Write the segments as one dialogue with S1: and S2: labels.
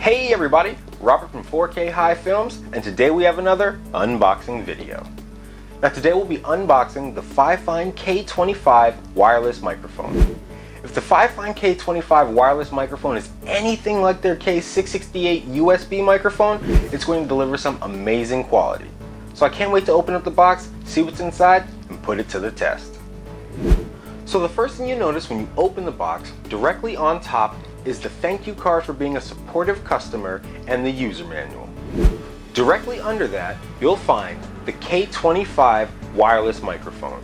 S1: Hey everybody, Robert from 4K High Films, and today we have another unboxing video. Now today we'll be unboxing the Fifine K25 wireless microphone. If the Fifine K25 wireless microphone is anything like their K668 USB microphone, it's going to deliver some amazing quality. So I can't wait to open up the box, see what's inside, and put it to the test. So the first thing you notice when you open the box, directly on top is the thank you card for being a supportive customer and the user manual. Directly under that, you'll find the K25 wireless microphone.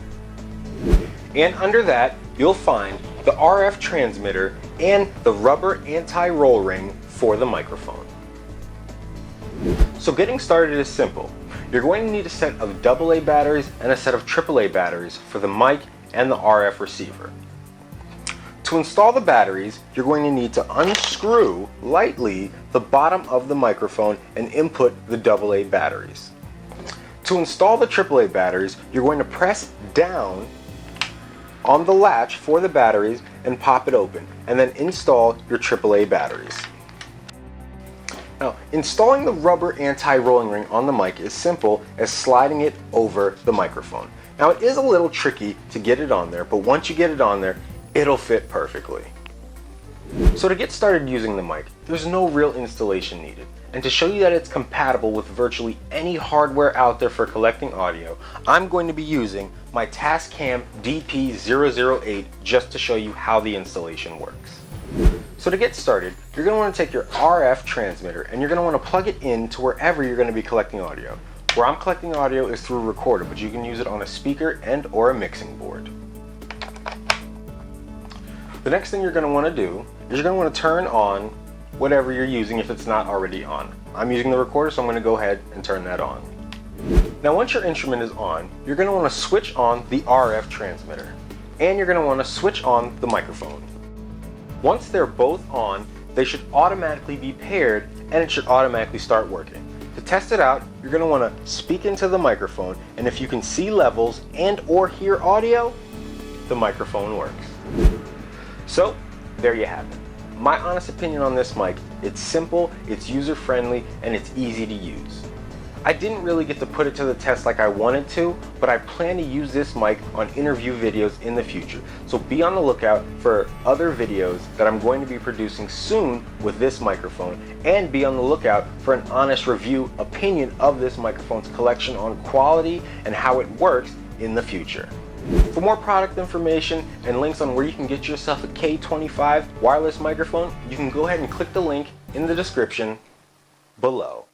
S1: And under that, you'll find the RF transmitter and the rubber anti-roll ring for the microphone. So getting started is simple. You're going to need a set of AA batteries and a set of AAA batteries for the mic and the RF receiver. To install the batteries, you're going to need to unscrew lightly the bottom of the microphone and input the AA batteries. To install the AAA batteries, you're going to press down on the latch for the batteries and pop it open, and then install your AAA batteries. Now, installing the rubber anti-rolling ring on the mic is simple as sliding it over the microphone. Now, it is a little tricky to get it on there, but once you get it on there, it'll fit perfectly. So to get started using the mic, there's no real installation needed. And to show you that it's compatible with virtually any hardware out there for collecting audio, I'm going to be using my Tascam DP008 just to show you how the installation works. So to get started, you're going to want to take your RF transmitter and you're going to want to plug it in to wherever you're going to be collecting audio. Where I'm collecting audio is through a recorder, but you can use it on a speaker and or a mixing board. The next thing you're going to want to do is you're going to want to turn on whatever you're using if it's not already on. I'm using the recorder, so I'm going to go ahead and turn that on. Now once your instrument is on, you're going to want to switch on the RF transmitter and you're going to want to switch on the microphone. Once they're both on, they should automatically be paired and it should automatically start working. To test it out, you're going to want to speak into the microphone, and if you can see levels and or hear audio, the microphone works. So, there you have it. My honest opinion on this mic, it's simple, it's user-friendly, and it's easy to use. I didn't really get to put it to the test like I wanted to, but I plan to use this mic on interview videos in the future. So be on the lookout for other videos that I'm going to be producing soon with this microphone, and be on the lookout for an honest review opinion of this microphone's collection on quality and how it works in the future. For more product information and links on where you can get yourself a K25 wireless microphone, you can go ahead and click the link in the description below.